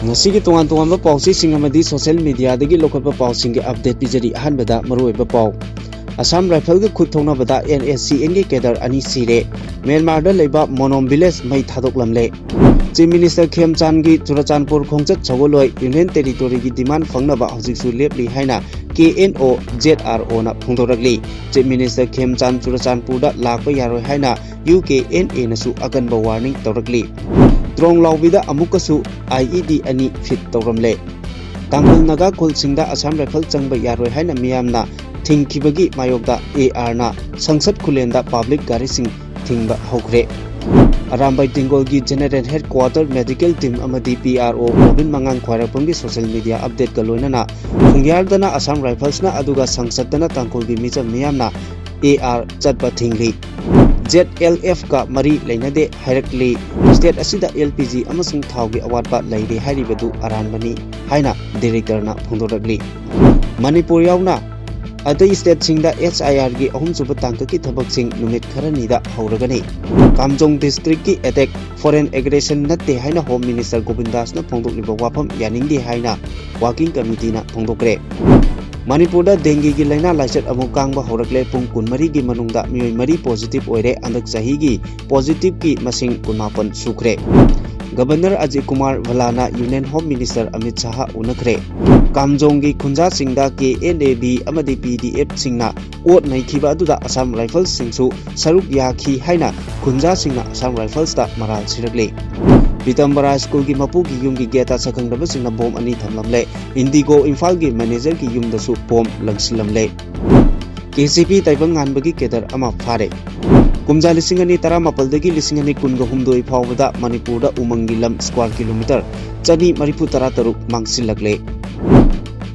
Ngasi tuan tuan ba pau si singamadi social media dagi lokal ba pau singe update pijari ahan bada maroi ba pau Assam Rifle ge khut thongna bada NSCN ge kedar ani sire Myanmar da leiba Monom village mai thadok lamle Chief Minister Khemchan gi Churachandpur khongchat chagoloi Union Territory gi demand phangna ba hojik su lepli haina KNO ZRO na phongdorakli Chief Minister Khemchan Churachandpur da lakpa yaroi haina UKNA na su agan ba warning tawrakli Drong Laubida Amukasu IED ani fit tawramle Tangkul naga khulsingda Assam Rifle changba yaroi haina miyamna thingkibagi mayokda AR na sangsad khulenda public garising thingba hokre Arambai Tingol gi General Headquarter Medical Team amadi PRO Robin Mangang Khwairapum gi social media update ka loinana khungyardana Assam Rifles na aduga sangsadana Tangkul gi micham miyamna AR chatba thingli ZLF ka mari leinade hairakli state asida LPG amasung thau gi awatba leide hairibadu aranbani haina director na phongdorakli Manipur yauna Adai state singda HIR gi ahum suba tangka ki thabak sing numit kharani da hauragani Kamjong district ki attack foreign aggression natte haina home minister Govindas na phongdokliba wafam yaningdi haina working committee na phongdokre Manipur da dengue gi laina laisat amu kangba horakle pung kunmari gi manungda mioi mari positive oire andak sahi gi positive ki masing kunmapan sukre Governor Ajay Kumar Valana Union Home Minister Amit Shah unakre Kamjong gi khunja singda KNAB amadi PDF singna ot naikiba aduda Assam Rifles singsu saruk yakhi haina khunja singna Assam Rifles da maral sirakle Pitambara School gi mapu gi yum gi geta sakhangdaba singna bom ani thamlamle Indigo Imphal gi manager gi yum da su bom langsilamle KCP taibang nganbagi kedar ama phare Kumja lisingani tara mapaldagi lisingani kunga humdoi phawbada Manipur da umangi lam square kilometer chani maripu tara taruk mangsilagle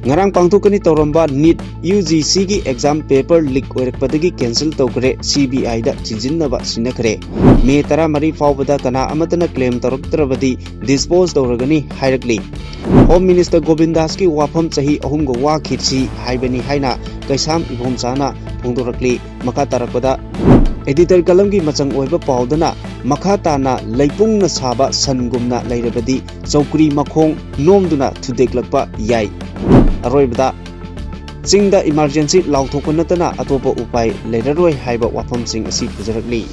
Ngarang pangthokani tawramba NEET UGC gi exam paper leak oirakpadagi cancel tawkre CBI da chijinnaba sinakre Me tara mari phawbada kana amatana claim taraktrabadi dispose tawragani hairakli Home Minister Govindas ki wafam chahi ahum go wa khitsi haibani haina kaisam ibhomchana phongdorakli maka tarakpada Editor Kalamgi Machang Oiba Paudana, Makatana, Laipung na Saba, Sangumna, Lairabadi, Saukri Makong, Nomduna, to Deklapa, Yai. Aroibda Singda emergency Lautokunatana, Atopa Upai, Lairoi Haiba Wapam Sing Asi Puzarakli.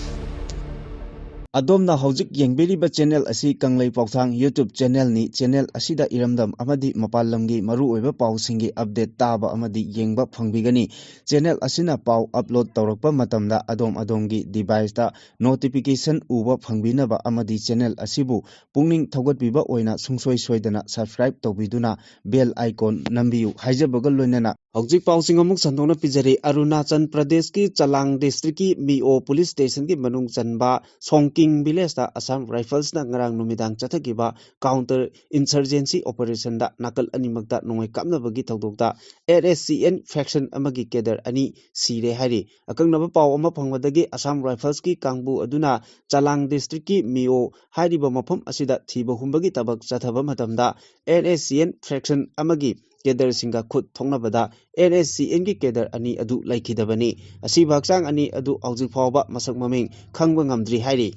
Adom na hojik yengbeliba channel asi kanglei pauthang YouTube channel ni channel asida iramdam amadi mapalamgi maru oiba pausingi update taba amadi yengba phangbigani channel asina pau upload tawrakpa matamda adom-adomgi device ta notification uba phangbinaba amadi channel asibu pungning thogatbiba oina sungsoi soidana subscribe tawbiduna bell icon nambiu haijabagal loinana hojik pausing amuk sandona pijari Arunachal Pradesh ki Chalang district ki Mio police station ki manung chanba Songking village da Assam Rifles na ngarang numidang chathakiba counter insurgency operation da nakal animakda nongoi kapnabagi tawdokda NSCN faction amagi kedar ani sire hari akangnaba paw ama phangwadagi Assam Rifles ki kangbu aduna Chalang district ki Mio hariba mafam asida thiba humbagi tabak chathaba matamda NSCN faction amagi Kedar Singa Khut Thongnabada NSCN gi Kedar ani adu laikidabani asi baksang ani adu aujik phawba masak maming khangba ngamdri hairi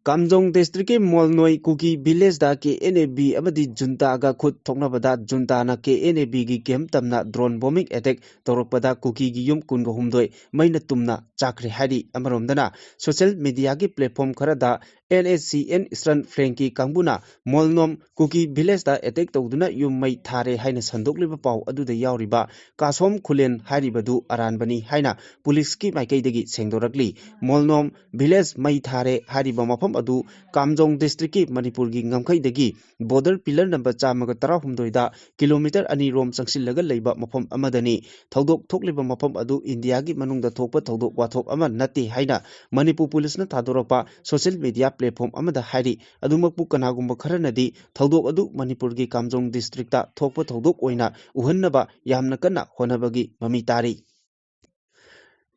Kamjong district ke Molnoi Kuki village da KNAB amadi junta ga khut thongnabada junta na KNAB gi kem tamna drone bombing attack torokpada Kuki gi yum kun go humdoi maina tumna chakre hari amaromdana social media gi platform khara da NSCN Eastern Flanki Kangbuna Molnom Kuki village da attack tawduna yum mai thare haina sandokliba paw aduda yauriba Kasom Khulen haribadu aranbani haina police ki maikaidagi sengdorakli Molnom village mai thare hariba mafam adu Kamjong district ki Manipur gi ngamkhaidagi border pillar number 113 da kilometer ani rom changsillaga leiba mafam amadani thodok thokliba mafam adu India gi manungda thokpa thodok wathok ama nati haina Manipur police na thadorakpa social media platform amada hairi adumakpu kanagumba kharanadi thodok adu Manipur gi Kamjong district ta thokpa thodok oina uhannaba yamna kana honabagi mami tari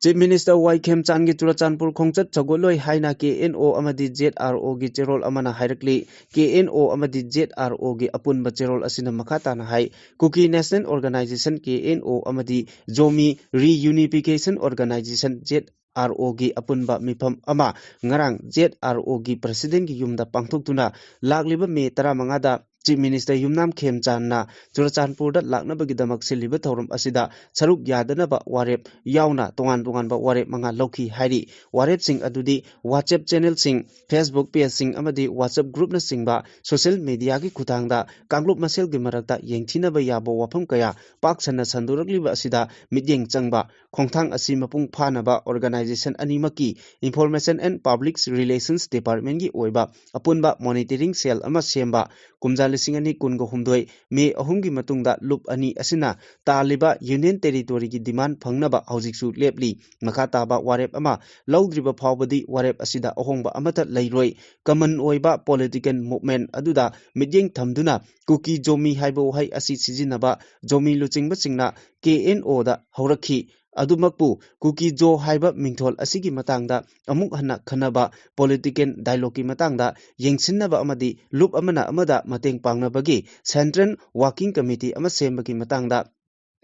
Chief Minister Y Khemchan gi Churachandpur khongchat chagoloi haina KNO amadi ZRO gi cherol amana hairakli KNO amadi ZRO gi apunba cherol asina makhata na hai Kuki National Organization KNO amadi Zomi Reunification Organization ZRO gi apunba mifam ama ngarang ZRO gi president gi yumda pangthok tuna lagliba me 15 da Chief Minister Yumnam Khemchandna Churachandpurda laknabagidamak siliba thorum asida saruk yadanaba warep yauna tongan warep manga lokhi hairi warep sing adudi WhatsApp channel sing Facebook page sing amadi WhatsApp group na singba social media ki khutangda kanglup masel gi marakta yengthinaba yabo wafam kaya paksana sandurakliba asida midyeng changba khongthang asi mapung phanaba organization animaki Information and Public Relations Department gi oiba apunba monitoring cell ama semba kumja lising ani kungo humdoi me ahumgi matungda loop ani asina taliba union territory gi demand phangnaba haujiksu lepli makha taba warep ama laudriba phawbadi warep asida ahongba amata leiroi common oiba political movement aduda midyeng thamduna kuki jomi haibo hai asi sijinaba jomi luchingba singna KNO da haurakhi adumakpu kuki jo haiba mingthol asigi matangda amuk hana khanaba political dialogue ki matangda yengsinnaba amadi loop amana amada mateng pangnabagi central working committee ama sembagi matangda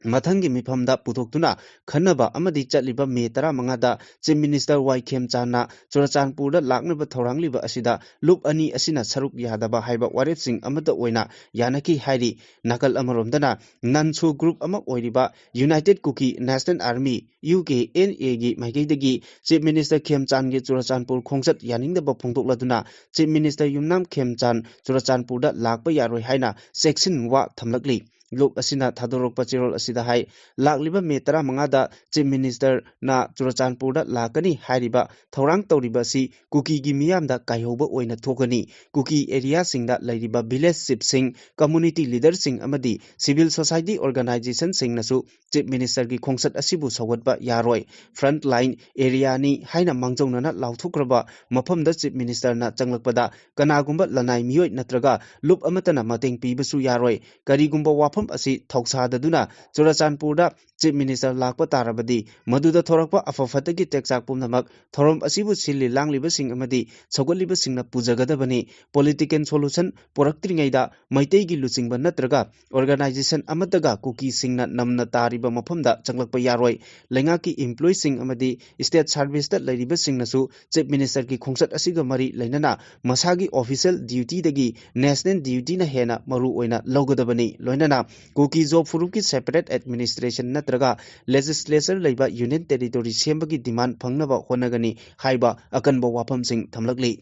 Mathangi mifamda putoktuna khanaba amadi chatliba me 15 da Chief Minister Y Khemchandna Churachandpurda laknaba thorangliba asida loop ani asina saruk yadaba haiba warep sing amata oina yanaki hairi nakal amaromdana Nansu group ama oiriba United Kuki National Army UKNA gi maigedagi Chief Minister Khemchand gi Churachandpur khongsat yaningdaba phongtokladuna Chief Minister Yumnam Khemchand Churachandpurda lakpa yaroi haina section wa thamlakli Look asina thadorok pachirol asida hai lakliba me 15 da Chief Minister na Churachandpurda lakani hairiba thorang tawriba si kuki gi miyamda kaihoba oina thokani kuki area singda lairiba village chief sing community leader sing amadi civil society organization sing nasu Chief Minister gi khongsat asibu sawatba yaroi front line area ni haina mangjongnana lauthokraba mafamda Chief Minister na changlakpada kanagumba lanai miyoi natraga loop amatana mateng pibasu yaroi karigumba wafam asi thoksadaduna Churachandpurda Chief Minister lakpa tarabadi maduda thorakpa afafatagi tekchak pumnamak thorom asibu silli langliba sing amadi chogoliba singna pujagadabani political solution poraktringaida maitei gi luchingba natraga organization amataga kuki singna namna tariba mafamda changlakpa yaroi lengaki employee sing amadi state service da lairiba singnasu Chief Minister ki khongsat asiga mari leinana masagi official duty dagi national duty na hena maru oina logadabani loinana kuki job furuki separate administration natraga legislature leiba union territory sembagi demand phangnaba honagani haiba akanba wafam sing thamlakli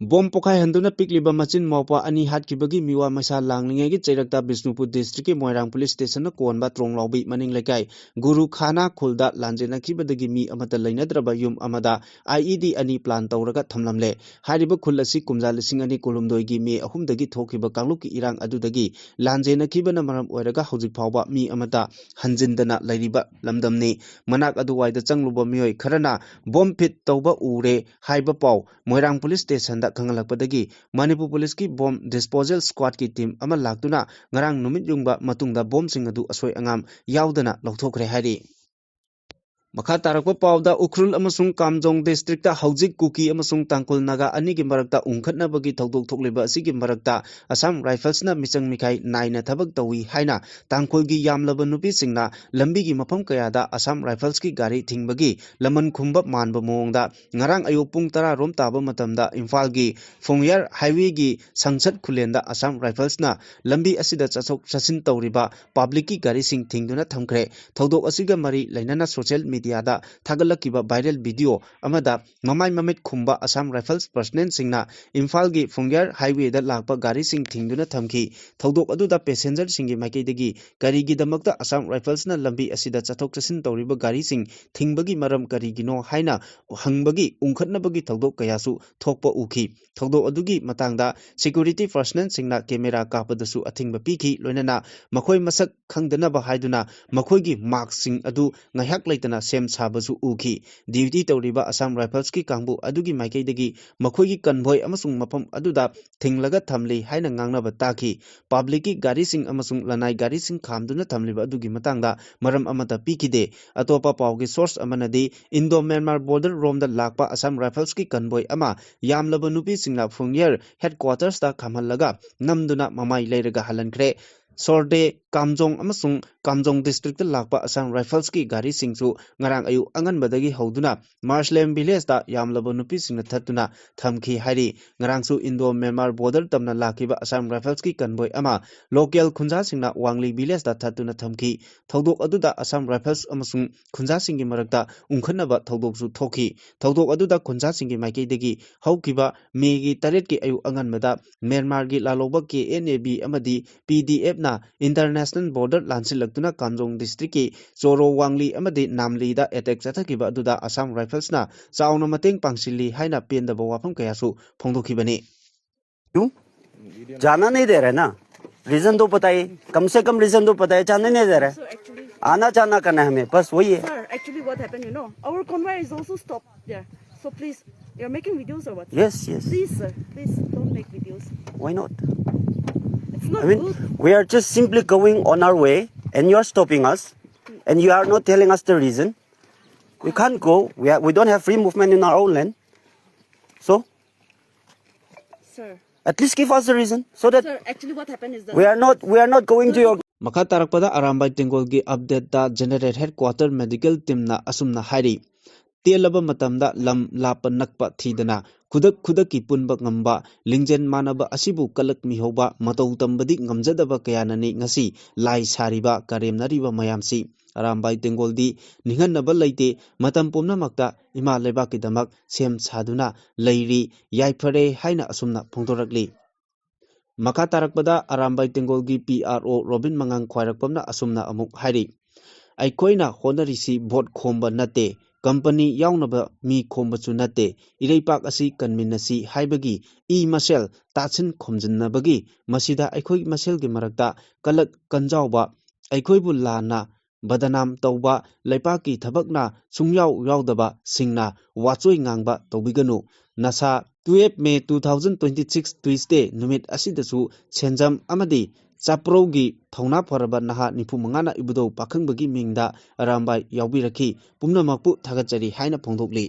Bom pokai handuna pikliba machin mawpa ani hatkibagi miwa masa langlinge gi cheirakta Bisnupur district ki Moirang police station na konba tronglaubi maning lekai Guru Khana khulda lanjena kibadagi mi amata leinadraba yum amada IED ani plan tawraga thamlamle hariba khul asi kumja lising ani kolumdoi gi me ahumdagi thokiba kangluki irang adudagi lanjena kibana maram oiraga hojik phawba mi amata hanjindana lairiba lamdamni manak aduwaida changluba mioi kharana bom fit tawba ure haiba paw Moirang police station da kangalakpadagi Manipur police ki bomb disposal squad ki team ama laktuna ngarang numit yungba matungda bomb sing adu asoi angam yaudana lokthokre hari Makha tarakpa pawda Ukhrul amasung Kamjong district ta Haujik Kuki amasung Tangkol Naga ani gi marakta ungkhatnabagi thawdok thokliba asigi marakta Assam Rifles na michang mikhai naina thabak tawi haina Tangkol gi yamlaba nupi singna lambi gi mafam kayada Assam Rifles ki gari thingbagi laman khumba manba mongda ngarang ayuk pung 10 rom taba matamda Imphal gi Fongyar highway gi sangsat khulenda Assam Rifles na lambi asida chachok chasin tawriba public ki gari sing thingduna thamkhre thawdok asiga mari lainana social media da thagalakiba viral video amada mamai mamit khumba Assam Rifles personnel singna Imphal gi Fongyar highway da lakpa gari sing thingduna thamki thawdok aduda passenger singi maikaidagi gari gi damakta Assam Rifles na lambi asida chathok chasin tawriba gari sing thingbagi maram gari gino haina hangbagi ungkhatnabagi thawdok kayasu thokpa ukhi thawdok adugi matangda security personnel singna camera kapadasu athingba piki loinana makhoi masak khangdanaba haiduna makhoi gi mark sing adu ngahak laitana sem sabasu uki duty tawriba Assam Rifles ki kangbu adugi maikaidagi makhoi gi convoy amasung mafam aduda thinglaga thamli haina ngangnaba taki public ki gari sing amasung lanai gari sing khamduna thamliba adugi matangda maram amata pikide atopa pawgi source amanadi Indo Myanmar border romda lakpa Assam Rifles ki convoy ama yamlaba nupi singla Fongyar headquarters da khamhallaga namduna mamai leiraga halankre Sorde Kamjong amasung Kamjong district lakpa Assam Rifles ki gari singsu ngarang ayu angan badagi hoduna Marshland village da yamlaba nupi singna thatuna thamki hari ngarang su Indo Myanmar border tamna lakiba Assam Rifles ki convoy ama local khunja singna Wangli village da thatuna thamki thodok aduda Assam Rifles amasung khunja singi marakta ungkhanaba thodok su thoki thodok aduda khunja singi maikei degi haukiba megi taret ki ayu angan mada Myanmar gi laloba KNAB amadi PDF na International Border Lansilaktuna Kamjong District ki Choro Wangli amadi Namli da attack chathakiba aduda Assam Rifles na chauna mateng pangsilli haina pendaba wafam kayasu phongdokhibani जाना नहीं दे रहे ना reason तो पता ही कम से कम reason तो पता है जाने नहीं दे रहे So actually, आना जाना करना है हमें बस वही है sir, actually what happened, you know, our convoy is also stopped there. So please, you're making videos or what? Yes yes Please, sir, please don't make videos. Why not It's not I mean good. we are just simply going on our way and you are stopping us and you are not telling us the reason we can't go we don't have free movement in our own land so Sir, at least give us the reason so that sir, actually what happened is that we are not going to your Makha tarakpada Arambai Tengol gi update da General Headquarter Medical Team na asumna hari telaba matamda lam lapa nakpa thidana kudak ki punba ngamba lingjen manaba asibu kalak mihoba matau tambadi ngamjadaba kayanani ngasi lai sariba karemnariba mayamsi Arambai Tengol di ninganaba laite matam pumna makta ima leba kidamak sem saduna leiri yaifare haina asumna phongdorakli Makha tarakpada Arambai Tengol gi PRO Robin Mangang khwairakpamna asumna amuk hari Aikoina honarisi vote khomba nate company yaunaba mi khomba chu nate ireipak asi kanminasi haibagi masel tachin khomjinnabagi masida aikoi masel gi marakta kalak kanjawba aikoibu lana badanam tauba leipaki thabakna sungyaw yawdaba singna wachoi ngangba tobiganu nasa 12 May 2026 Tuesday numit asidasu senjam amadi Chaprogi thongna pharaba naha nipu mangana ibudo pakhangba gi mingda Arambai yawbirakhi pumnamakpu thagachari haina phongdokli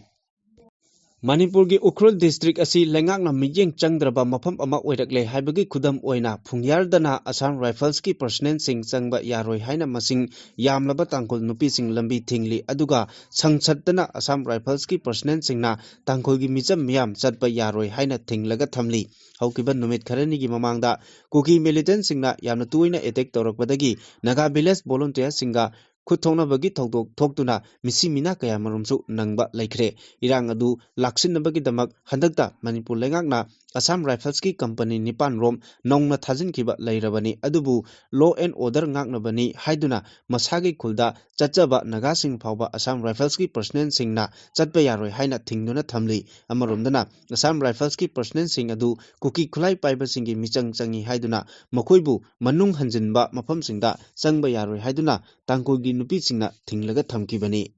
Manipur gi Ukhrul district asi lengakna miyeng changdraba mafam ama oirakle haibagi khudam oina phungyardana Assam Rifles ki personnel sing changba yaroi haina masing yamlaba tangkol nupi sing lambi thingli aduga sangchatdana Assam Rifles ki personnel singna tangkol gi micham miyam chatba yaroi haina thinglaga thamli haukiba numit kharani gi mamangda kuki militant singna yamna tuina attack tawrakbadagi Naga village volunteer singa Kuthona bagi thokdok thoktuna misi mina kaya marumsu nangba laikre irang adu laksinabagi damak handakta Manipur lengakna Assam Rifles ki company Nipan rom nongna thajin kiba lairabani adubu law and order ngaknabani haiduna masagi khulda chachaba naga sing phawba Assam Rifles ki personnel singna chatba yaroi haina thingduna thamli amaromdana Assam Rifles ki personnel sing adu kuki khulai paiba singi michang changi haiduna makhoibu manung hanjinba mafam singda changba yaroi haiduna tangkogi nupi singna thinglaga thamkibani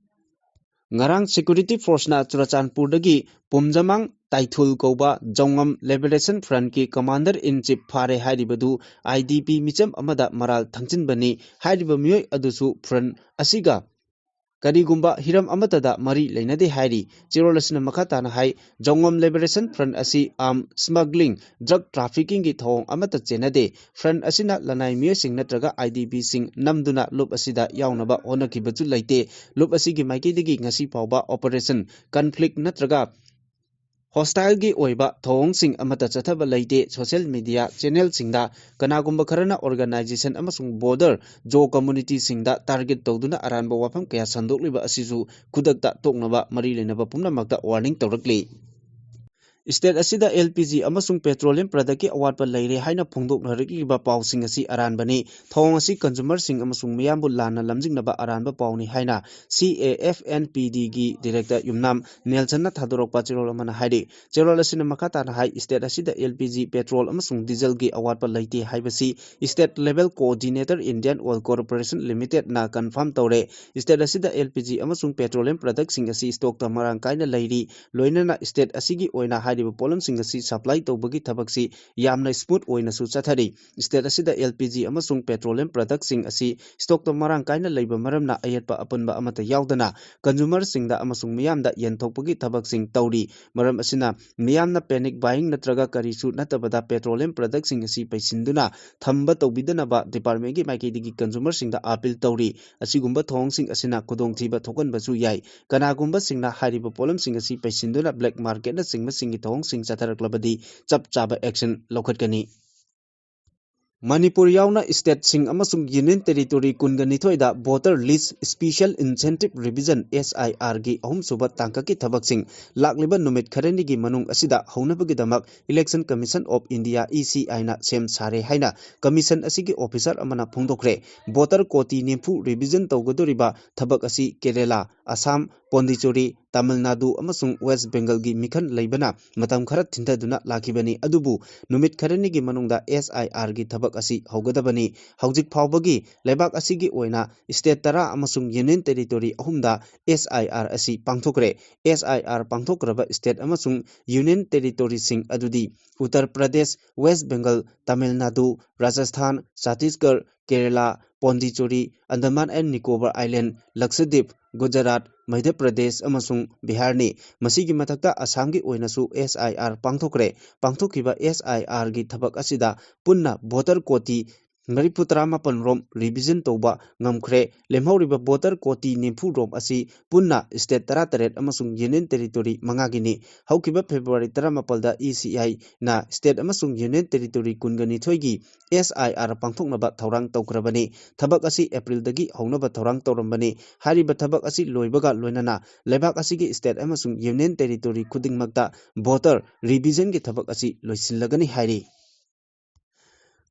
Ngarang Security Force na Churachandpur dagi Pumjamang Taithul Koba Jongam Liberation Front ki Commander in Chief Phare hairibadu IDP micham amada maral thangchinbani hairiba miyoi adusu front asiga Karigumba hiram amatada mari leinade hairi Chirolasina makhatana hai Jongam Liberation Front asi smuggling drug trafficking ki thong amata chenade front asina lanai miyoi sing natraga IDP sing namduna lup asida yaunaba honakibachu laite lup asigi maikidigi ngasi phawba operation conflict natraga hostile gi oiba thong sing amata chathaba laite social media channel singda kanagumba kharana organization amasung border jo community singda target tawduna aranba wafam kaya sandokliba asisu khudakta toknaba mari lenaba pumnamakta warning tawrakli State asida LPG amasung petroleum product ki awatpa leire haina phongdoknarikiba pawsing asi aranbani thong asi consumer sing amasung miyambu lana lamjingnaba aranba pawni haina CAFNPD gi director Yumnam Nelson na thadorokpa chirol amana haidi chirol asina makata na hai state asida LPG petrol amasung diesel gi awatpa leite haibasi state level coordinator Indian Oil Corporation Limited na confirm tawre state asida LPG amasung petroleum product sing asi stock ta marang kaina leiri loinana state asigi oina hariba polamsing asi supply tawbagi thabaksi yamna smooth oina su chathari state asida LPG amasung petroleum products sing asi stock to marang kaina leiba maramna ayatpa apunba amata yaudana consumer singda amasung miyamda yenthokpagi thabaksing tawri maram asina miyamna panic buying natraga karisu natabada petroleum products sing asi paisinduna thamba tawbidanaba department gi maikidigi consumer singda appeal tawri asigumba thong sing asina kudong thiba thokan basu yai kanagumba singna hariba polam sing asi paisinduna black market na singma singi thong sing chatharaklabadi chap chaba action lokhatkani Manipur yauna state sing amasung union territory kungani thoida voter list special incentive revision SIR gi ahum suba tangkaki thabak sing lakliba numit kharani gi manung asida haunabagi damak election commission of India ECI na sem sare haina commission asigi officer amana phongdokre voter koti nempu revision tawgadoriba thabak asi Kerala Assam Pondicherry Tamil Nadu amasung West Bengal gi mikhan leibana matam khara thindaduna lakibani adubu numit kharani gi manungda SIR gi thabak asi haugadabani haujik phawbagi lebak asigi oina state tara amasung union territory ahumda SIR asi pangthokre SIR pangthokraba state amasung union territory sing adudi Uttar Pradesh West Bengal Tamil Nadu Rajasthan Chhattisgarh Kerala Pondicherry Andaman and Nicobar Island Lakshadweep Gujarat Madhya Pradesh amasung Bihar ni masigi mathakta Assam gi oinasu SIR pangthokkiba SIR gi thabak asida punna voter koti Mariputra mapan rom revision toba ngamkhre lemhauriba voter koti nempu rom asi punna state tara taret amasung union territory mangagini haukiba February 18 da ECI na state amasung union territory kungani thoigi SIR pangthoknaba thaurang tawkrabani thabak asi April dagi haunaba thaurang tawrambani hariba thabak asi loibaga loinana lebak asigi state amasung union territory khudingmakta voter revision gi thabak asi loisillagani hairi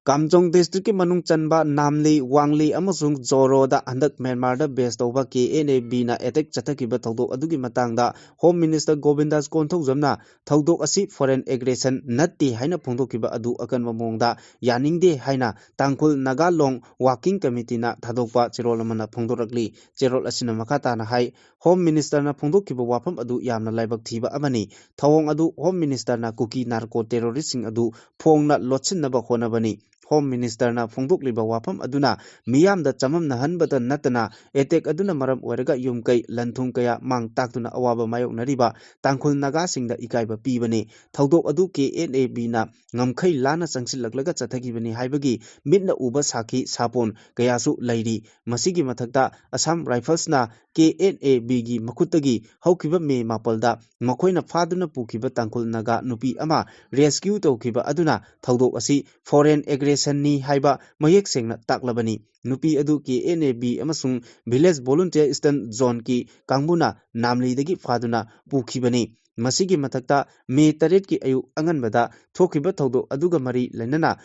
Kamjong district ki manung chanba Namli Wangli amasung Zoro da andak Myanmar da base tawba KNAB na attack chathakiba thawdok adugi matangda Home Minister Govindas Konthokjamna thawdok asi foreign aggression natti haina phongdokkiba adu akanwa mongda yaningde haina Tangkhul Nagalong Working Committee na thadokpa cherol amana phongdorakli cherol asina makata na hai Home Minister na phongdokkiba wafam adu yamna laibak thiba amani thawong adu Home Minister na kuki narco terrorist sing adu phongna lotsinaba khonabani Home Minister na phongdokliba wafam aduna miyamda chamamna hanbata natana attack aduna maram oiraga yumkai lanthung kaya mang taktuna awaba mayoknariba Tangkhul Naga singda ikaiba pibani thawdok adu KNAB na ngamkhai lana changsillaklaga chathagibani haibagi mitna uba sakhi sapon kayasu lairi masigi mathakta Assam Rifles na KNAB gi makhutagi haukiba me mapalda makhoina phaduna pukiba Tangkhul Naga nupi ama rescue tawkiba aduna thawdok asi foreign aggression ni haiba mayek sengna taklabani nupi adu KNAB amasung village volunteer eastern zone ki kangbuna Namli dagi phaduna pukhibani masigi mathakta me taret ki ayu anganbada thokiba thawdok aduga mari lenana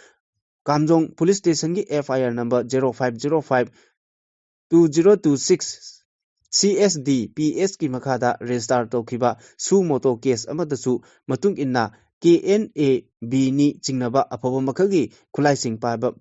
Kamjong police station ki FIR number 0505 2026 CSD PS ki makhada register tawkiba su moto case amadasu matung inna KNAB ni chingnaba afaba makhagi khulaising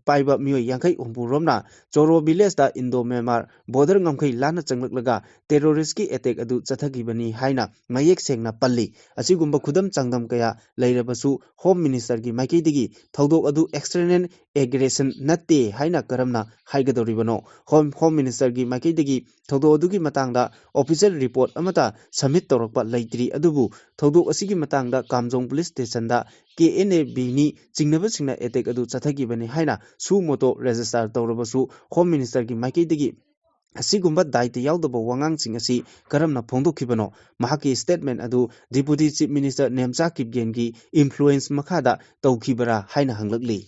paiba miyoi yankai umburomna Choro village da Indo Myanmar border ngamkhai lana changlaklaga terrorist ki attack adu chathagibani haina mayek sengna palli asigumba khudam changdam kaya leirabasu Home Minister gi maikidigi thawdok adu external aggression natte haina karamna haigadoribano Home Minister gi maikidigi thawdok adu gi matangda official report amata submit tawrakpa leitri adubu thawdok asigi matangda Kamjong police station da KNAB ni chingnaba singna attack adu chathagibani haina su moto register tawrabasu Home Minister gi maikidigi asigumba daite yaudaba wangang sing asi karamna phongdokhibano mahaki statement adu Deputy Chief Minister Nemcha Kipgen gi influence makhada tawkhibara haina hanglakli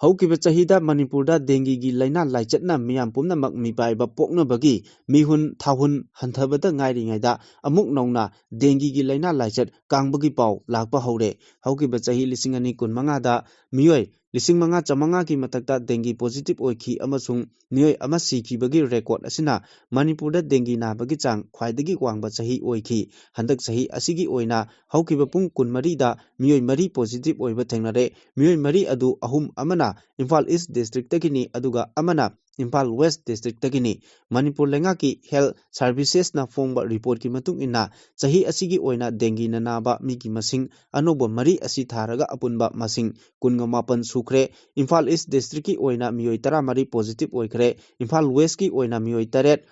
Haukiba chahida Manipurda dengue gi laina laichatna miyam pumna mak mipaiba pokna bagi mihun thahun hanthabada ngairi ngaida amuk nongna dengue gi laina laichat kangbagi pau lakpa hore haukiba chahi 2015 da miyoi 1500 ki matakta dengue positive oikhi amasung miyoi ama sikhibagi record asina Manipurda dengue na bagi chang khwaidagi wangba chahi oikhi handak chahi asigi oina haukiba pung 13 da miyoi mari positive oiba thengnare miyoi mari adu ahum amana Imphal East district takini aduga amana Imphal West District Tagini, Manipur Lengaki Health Services na Fongba report ki matung ina, Sahi Asigi Oina Dengi Nanaba Miki Masing, Anoba Mari Asi Tharaga Apunba Masing, Kungamapan Sukre, Imphal East District ki Oina Mioitara Mari positive Oikre, Imphal West ki Oina Mioitaret,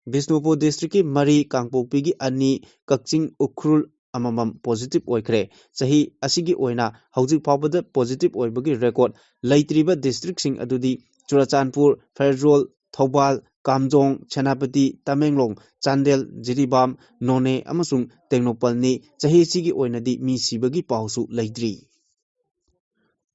Bisnupur District ki Mari Kangpokpi ki Ani, Kakching Ukrul amamam positive oikre sahi asigi oina hauji phawbada positive oibagi record laitriba district sing adudi Churachandpur Ferrol Thobal Kamjong Chenapati Tamenglong Chandel Jiribam None amasung Tengnopal ni sahi sigi oinadi mi sibagi pawsu laitri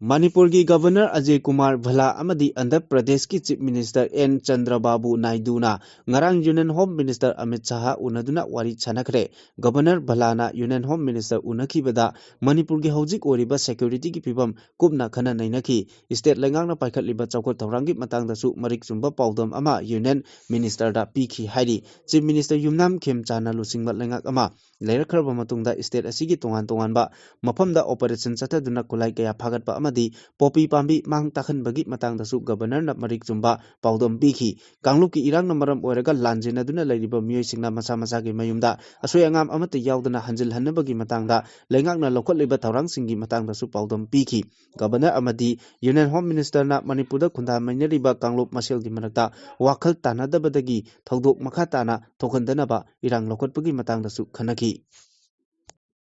Manipur ki Governor Ajay Kumar Bhala amadi Andhra Pradesh ki Chief Minister N Chandrababu Naidu na ngarang Union Home Minister Amit Shah unaduna wari chanakre Governor Bhala na Union Home Minister unakibada Manipur ki hojik oriba security ki pibam kubna khana nainaki state lengang na paikhat liba chawkot thawrangi matangda su marik chumba pawdam ama Union Minister da pikhi hairi Chief Minister Yumnam Khemchana lusingmat lengak ama leirakhraba matungda state asigi tongan ba mafamda operation chathaduna kulai kaya phagatpa amadi popi pambi mang takhan bagi matangda su governor na marik chumba pawdam pikhi kanglup ki irang na maram oiraga lanjena duna leiriba miyoi singna masa masa gi mayumda asoi angam amata yaudana hanjil hanabagi matangda lengak na lokhot liba thawrang singi matangda su pawdam pikhi governor amadi Union Home Minister na Manipur da khunda mainariba kanglup masel gi manakta wakhal tanadabadagi thodok makha tana thokhandanaba irang lokhotpagi matangda su khanaki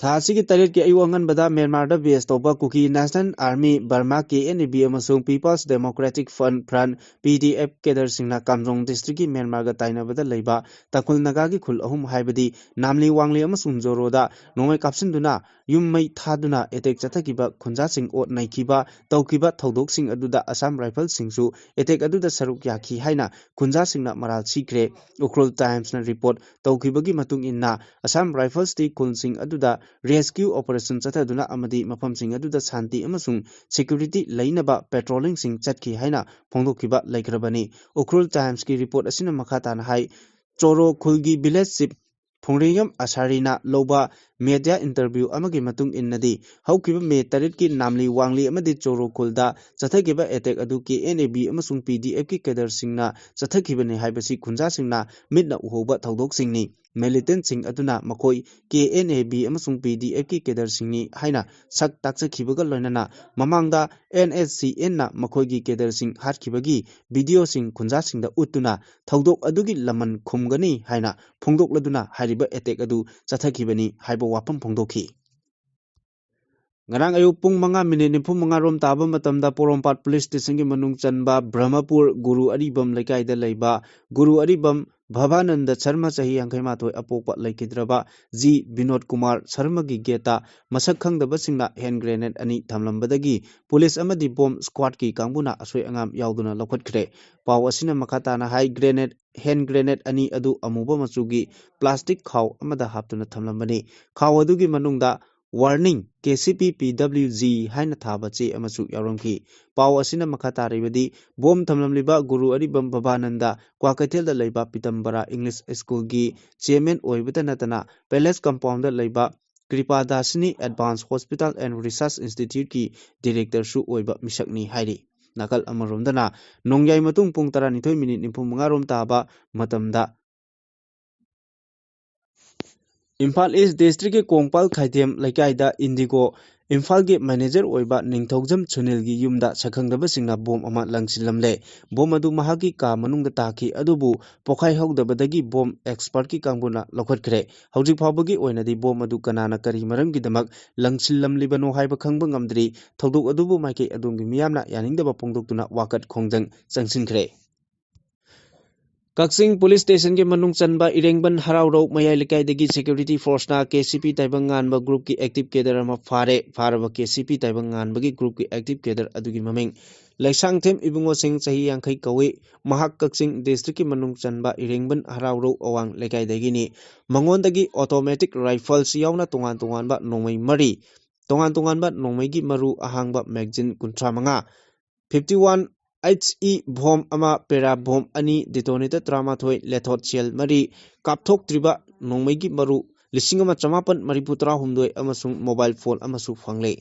Thasi ki tarit ki ayuangan bada Myanmar da base toba kuki National Army Burma KNB amasung People's Democratic Front PDF kedar singna Kamjong District ki Myanmar ga taina bada leiba Takul Naga ki khul ahum haibadi Namli Wangli amasung Joro da nomai kapsinduna yummai thaduna attack chathakiba khunja sing ot naikiba tawkiba thodok sing aduda Assam Rifle singsu attack aduda saruk yakhi haina khunja singna maral sikre Ukhrul Times na report tawkibagi matung inna Assam Rifles ti khul sing aduda rescue operation chathaduna amadi mafam sing aduda shanti amasung security lainaba patrolling sing chatki haina phongdokkiba laikhrabani Ukhrul Times ki report asina makhata na hai Choro khulgi village chief Phongriyam Asarina loba media interview amagi matung innadi haukiba me tarit ki namli wangli amadi Choro khulda chathakiba attack adu ki NAB amasung PDF ki kadar singna chathakibani haibasi khunja singna mitna uhoba thodok singni militant sing aduna makoi KNAB amasung PDF ki kedar singni haina sak takchakibaga loinana mamangda NSCN na makoi gi kedar sing hatkibagi video sing khunja singda utuna thodok adugi laman khumgani haina phongdok laduna hariba attack adu chathakibani haiba wapam phongdokhi Ngarang ayuk pung mga minit ni pung mga rom taba matamda Porompat Police Station ki manung chanba Brahmapur Guru Aribam laikai da laiba Guru Aribam Bhavananda Sharma sahi angkai matoi apokpa laikidraba G Vinod Kumar Sharma gi geta masak khangdaba singna hand grenade ani thamlambadagi police amadi bomb squad ki kangbuna asoi angam yauduna lokhatkre paw asina makata na high grenade hand grenade ani adu amuba machugi plastic khaw amada haptuna thamlambani khaw adugi manungda warning KCP PWG haina thaba che amasu yaronki paw asina makhata ribadi bom thamlamliba Guru Aribam Bhavananda Kwakatel da leiba Pitambara English School gi chairman oibata natana Palace Compound da leiba Kripadasini Advanced Hospital and Research Institute ki director su oiba misakni hairi nakal amaromdana nongyai matung pung 12 minute ni pung rom taba matamda Imphal East District ke Kongpal Khaithem Laikai Indigo Imphal ge manager oiba Ningthogjam Chunil gi yumda sakhangdaba singna bom ama langsilamle bom adu mahaki ka manungda taki adubu pokhai hogdabadagi bom expert ki kangbuna lokhatkre hauji phawbagi oinadi bom adu kanana kari maramgi damak langsilamlibano haiba khangba ngamdri thodok adubu maike adungi miyamna yaningdaba pongdoktuna wakat khongjang changsinkre Kakching Police Station ke manung chanba Irengban Haraurau Mayai Likai dagi security force na KCP Taibangan ba group ki active cadre ama faraba KCP Taibangan bagi group ki active cadre adugi mameng Laisangthem Ibungo Singh sahi yangkai kawi mahak Kakching district ki manung chanba Irengban Haraurau awang Likai dagi ni mangon dagi automatic rifles yauna tongan ba nongmai mari tongan ba nongmai gi maru ahang ba magazine 35 51 HE bomb ama pera bomb ani detonator trama thoi lethot shell mari kapthok triba nongmegi maru lisingama chamapan mariputra humdoi amasung mobile phone amasu phangle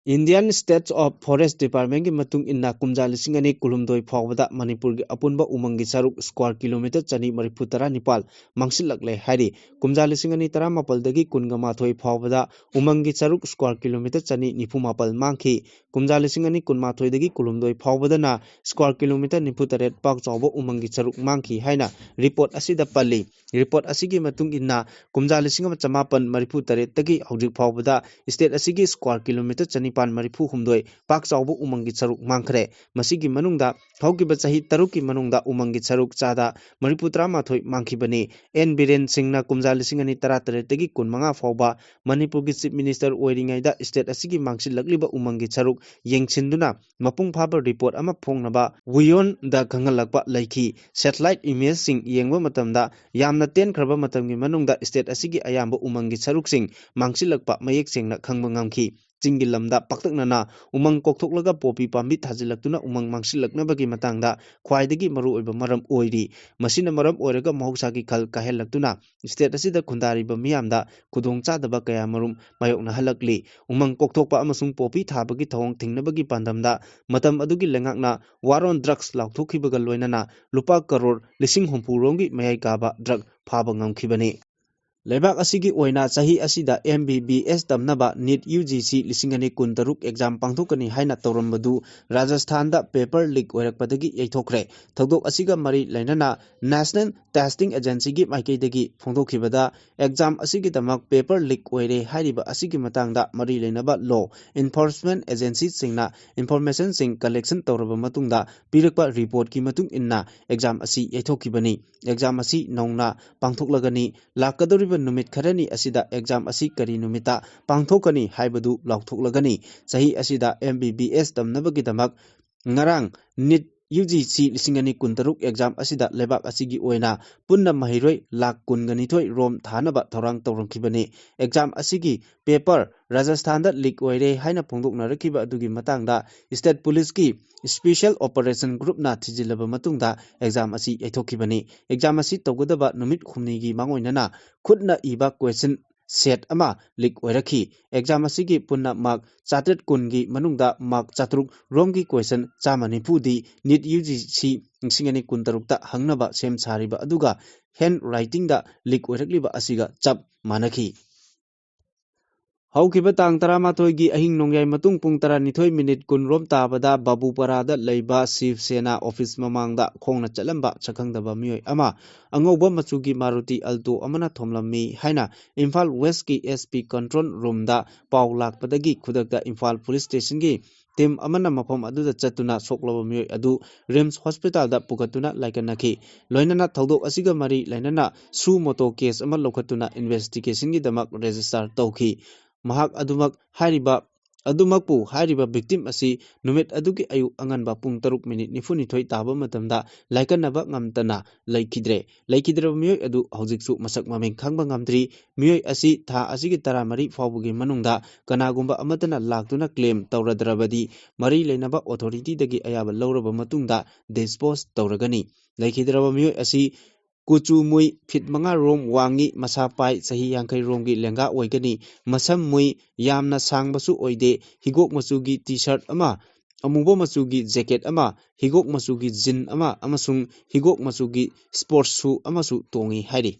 Indian States of Forest Department ki matung inna kumja lising ani kulumdoi phawbada Manipur ki apunba umang gi saruk square kilometer chani mariputara nipal mangsilak le hari kumja lising ani tara mapal dagi kunga mathoi phawbada umang gi saruk square kilometer chani nifu mapal mangki kumja lising ani kun mathoi dagi kulumdoi phawbada na square kilometer nifu taret pak chawba umang gi saruk mangki haina report asida palli report asigi matung inna kumja lising ama chamapan marifu taret dagi hojik phawbada state asigi square kilometer chani pan marifu humdoi pak chawbu umangi charuk mangkhre masigi manungda haukiba chahi taruki manungda umangi charuk chada marifu trama thoi mangkhibani n biren singna kumja lising ani tara tegi kunmanga phawba manipur gi chief minister oiringai da state asigi mangsi lagliba umangi charuk yengchinduna mapung phaba report ama phongnaba wion da gangalakpa laiki satellite image sing yengba matamda yamna ten khraba matamgi manungda state asigi ayamba umangi charuk sing mangsilakpa mayek sengna khangba ngamki Chingi lamda paktaknana umang koktoklaga popi pambi thajilaktuna umang mangsilaknabagi matangda khwaidagi maru oiba maram oiri masina maram oiraga mahusagi khal kahelaktuna state asida khundariba miyamda khudongchadaba kaya marum mayokna halakli umang koktokpa amasung popi thabagi thawong thingnabagi pandamda matam adugi lengakna war on drugs lauthokhibaga loinana lupa crore lising humpurongi mayai kaba drug phaba ngamkhibani Lebak asigi oina chahi asida MBBS tamnaba NEET UGC lisingani kuntaruk exam pangthokani haina tawrambadu Rajasthan da paper leak oirakpadagi yaithokre thogdok asiga mari lainana National Testing Agency gi maikeidagi phongdokhibada exam asigi tamak paper leak oire hairiba asigi matangda mari lainaba law enforcement agency singna information sing collection tawraba matungda pirakpa report ki matung inna exam asi yaithokhibani exam asi nongna pangthoklagani lakadori numit kharani asida exam asi kari numita pangthokani haibadu laukhthoklagani sahi asida MBBS tamnabagi damak ngarang NEET UGC lisingani kuntaruk exam asida lebak asigi oina punna mahiroi lak kungani thoi rom thanaba thorang tawrangkhibani exam asigi paper Rajasthan da leak oire haina phongdokna rakhiba adugi matangda state police ki special operation group na thijilaba matungda exam asi yaithokhibani exam asi tawgadaba numit khumni gi mangoinana khutna iba question set ama leak oirakhi exam asigi punna mark chatet kungi manungda mark chatruk romgi question chamani pudi NEET UGC singani kuntarukta hangnaba sem sariba aduga hand writing da leak oirakliba asiga chap manakhi Haukiba tang taramathoi gi ahing nongyai matung pung 12 minute kunrom tabada Babuparada leiba Shiv Sena office mamangda khongna chalamba chakhangdaba mioi ama angoba machugi Maruti Alto amana thomlammi haina Imphal West ki SP control room da paw lakpadagi khudakta Imphal police station gi team amana mafam aduda chatuna soklaba mioi adu Rims hospital da pukatuna laikanaki loinana thodok asiga mari lainana su moto case ama lokhatuna investigation gi damak register tawki mahak adumakpu hariba victim asi numit adugi ayu anganba pung 3 minute nifuni thoi taba matamda laikanaba ngamtana laikidre mioi adu hojiksu masak mameng khangba ngamdri mioi asi tha asigi taramari fawbugi manungda kanagumba amatana laktuna claim tawradrabadi mari leinaba authority dagi ayaba lawraba matungda dispose tawragani laikidraba mioi asi Kuchu mui fit manga rom wangi masa pai sahi yangkai romgi lenga oigani masam mui yamna sangbasu oide higok masugi t-shirt ama amubo masugi jacket ama higok masugi jean ama amasung higok masugi sports shoe amasu tongi hairi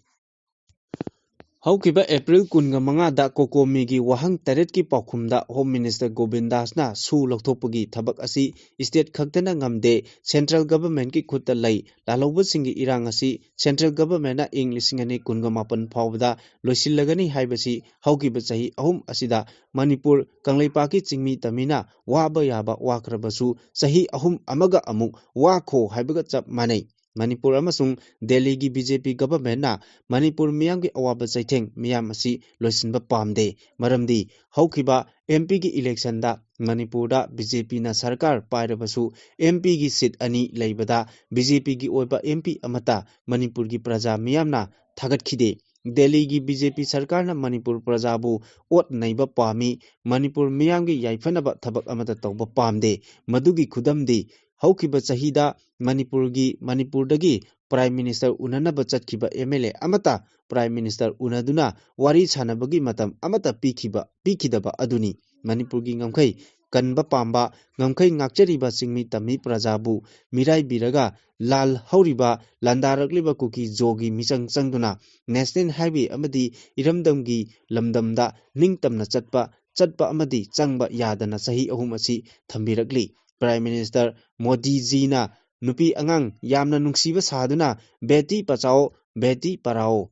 Haukiba April kunga manga da kokomi gi wahang taret ki paukhumda Home Minister Govind Das na su lokthopagi thabak asi state khaktana ngamde central government ki khutta lai laloba singi irang asi central government na inglisingani kunga mapan phawda loisilagani haibasi haukiba chahi ahum asida Manipur Kanglaipa ki chingmi tamina waba yaba wakrabasu chahi ahum amaga amuk wakho haibaga chap manai Manipur amasung Delhi gi BJP government na Manipur miyam gi awaba chaitheng miyam asi loisinba pamde maramdi haukiba MP gi election da Manipur da BJP na sarkar pairabasu MP gi seat ani leibada BJP gi oiba MP amata Manipur gi praja miyam na thagat khide Delhi gi BJP sarkar na Manipur praja bu ot naiba pami Manipur miyam gi yaifanaba thabak amata tawba pamde madugi khudamdi haukiba chahida Manipurdagi Prime Minister unanaba chatkiba MLA amata Prime Minister unaduna wari sanabagi matam amata pikidaba aduni Manipurgi ngamkai kanba pamba ngamkai ngakchariba singmi tami prajabu mirai biraga lal hauriba landarakliba kuki jogi misang sangduna National Highway amadi iramdamgi lamdamda ningtamna chatpa amadi changba yadana sahi ahum asi thambirakli Prime Minister Modi ji na nupi angang yamna nungsiba saduna beti pachao beti parao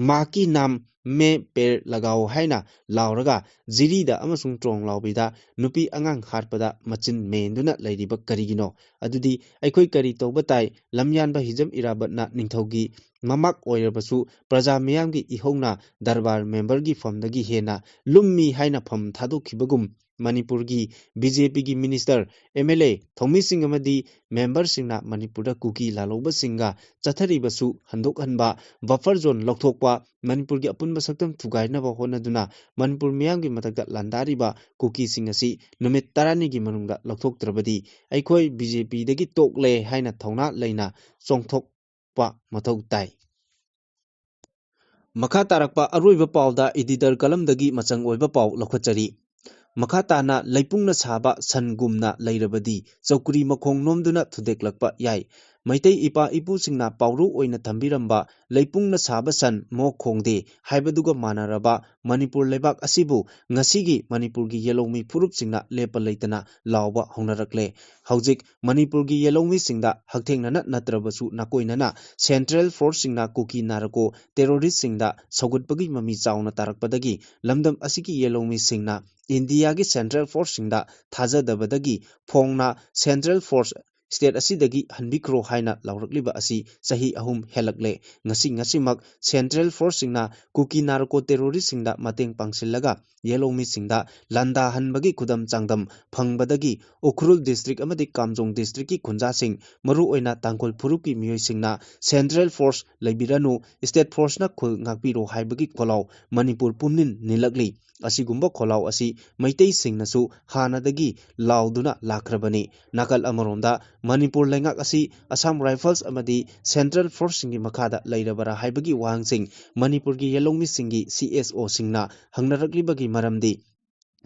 maki nam me per lagao haina lauraga zirida amasung trong laubida nupi angang harpada machin menduna lairiba karigino adudi aikoi kari tobatai lamyanba hijam irabatna ningthogi mamak oirabasu praja miyamgi ihongna darbar member gi famdagi hena lummi haina pham thadokibagum Manipurgi BJP gi minister MLA Thomi Singh amadi member singna Manipurda kuki laloba singa chatharibasu handok hanba buffer zone lokthokpa Manipurgi apunba saktam thugainaba honaduna Manipur miyamgi matakta landariba kuki singasi numit tarani gi manungda lokthoktrabadi aikoi BJP dagi tokle haina thongna leina chongthokpa mathau tai makha tarakpa aroiba pawda editor kalamdagi machang oiba paw lokhatchari Makatana Laipungna Saba Sangumna Lairabadi, Saukuri Makong Nomduna to Deklakpa Yai. Maitei Ipa Ipu Singna Pauru Oina Tambiramba, Laipungna Saba San Mo Kongde, Haibaduga Manaraba, Manipur Lebak Asibu, Ngasigi, Manipurgi Yelomi Purup Singna Lepa Laitana, Lauba Honarakle. Haujik Manipurgi Yelomi Singda, Haktengana Natrabasu Nakoinana, Central Force Singna Kuki Narako, Terrorist Singda, Saugutbagi Mami Zauna Tarakpadagi, Lamdam Asiki Yelomi Singna. India gi Central Force singda thajadabadagi phongna Central Force state asidagi hanbikro haina laurakliba asi sahi ahum helakle ngasimak Central Force singna kuki narco terrorist singda mateng pangsillaga yelomi singda landa hanbagi kudam changdam phangbadagi Ukhrul district amadi Kamjong district ki khunja sing maru oina tangkol phuruki miyoi singna Central Force leibiranu State Force na khul ngakpiro haibagi kholau Manipur pumnin nilakli asigumba kholau asi maitei singnasu hanadagi lauduna lakrabani nakal amaronda Manipur lengak asi Assam Rifles amadi Central Force singi makada lairabara haibagi wahangsing Manipur gi yelongmi singi CSO singna hangnarakli maramdi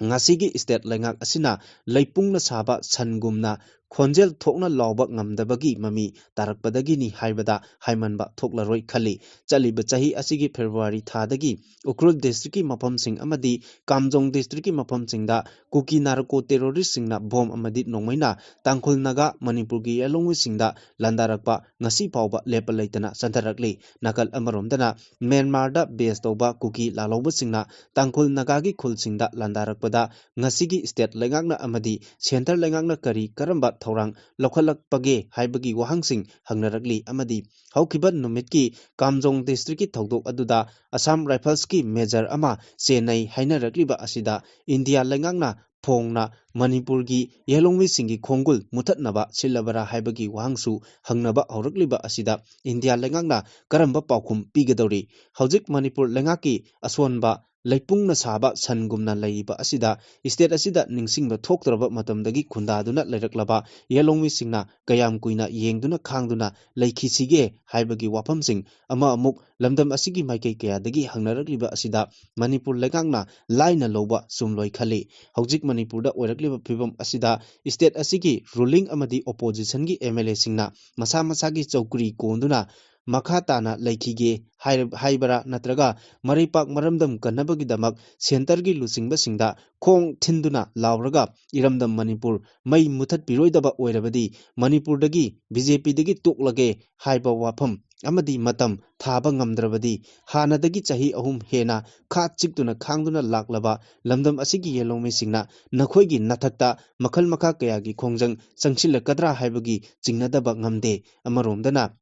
ngasigi state lengak asina Laipungna Saba Sangumna Khonjel thokna lawba ngamdabagi mami tarakpadagi ni haibada haimanba thoklaroi khali chaliba chahi asigi February thadagi Ukhrul district ki mafam sing amadi Kamjong district ki mafam singda kuki narco terrorist singna bom amadi nongmaina tangkhul naga Manipur gi yelongwi singda landarakpa ngasi pawba lepa laitana santarakli nakal amaromdana Myanmar da base toba kuki laloba singna tangkhul naga gi khul singda landarakpada ngasigi state lengakna amadi center lengakna kari karamba Thorang Lokhalakpage Haibagi Wahangsing Hangnarakli Amadi Haukiban Numitki Kamjong district ki Thogdok Aduda Assam Rifles ki Major Ama Chennai Hainarakliba Asida India Lengangna Phongna Manipur gi Yelongwi Singi Khongul Muthatnaba Silabara Haibagi Wahangsu Hangnaba Aurakliba Asida India Lengangna Karamba Paukhum Pigadori Haujik Manipur Lengaki Aswanba Laipungna Saba Sangumna Laiba Asida State Asida Ningsingba Thoktraba Matamdagi Khundaduna Lairaklaba Yelongwi Singna Kayam Kuina Yengduna Khangduna Laikhisige Haibagi Wapam Sing Ama Amuk Lamdam Asigi Maikei Kayadagi Hangnarakliba Asida Manipur Legangna Laina Loba Sumloi Khali Haujik Manipurda Oirakliba Phibam Asida State Asigi Ruling Amadi Opposition gi MLA Singna Masa Masagi Chaukuri Konduna Makhatana Laikhige Haibara Natraga Maripak Maramdam Kanabagi Damak Centergi Lusingba Singda Kong Tinduna Lauraga Iramdam Manipur Mai Muthat Piroidaba Oirabadi Manipur Dagi BJP Dagi Toklage Haiba Wapam Amadi Matam Thaba Ngamdrabadi Hanadagi Chahi Ahum Hena Khat Chiktuna Khangduna Laklaba Lamdam Asigi Yelongmi Singna Nakhoigi Nathakta Makhal Makha Kayagi Khongjang Changsilakadra Haibagi Chingnadaba Ngamde Amaromdana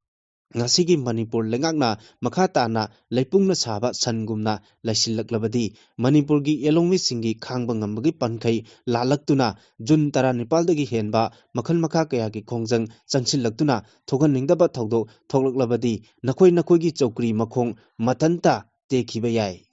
Ngasigi Manipur Lengakna Makhatana Laipungna Saba Sangumna Laisilaklabadi Manipur gi Yelongmi Singi Khangba Ngambagi Pankai Lalaktuna Jun Tara Nepaldagi Henba Makhal Makha Kayagi Khongjang Changsilaktuna Thogan Ningdaba Thogdo Thoklaklabadi Nakhoi gi Chaukri Makhong Matanta Tekhiba Yai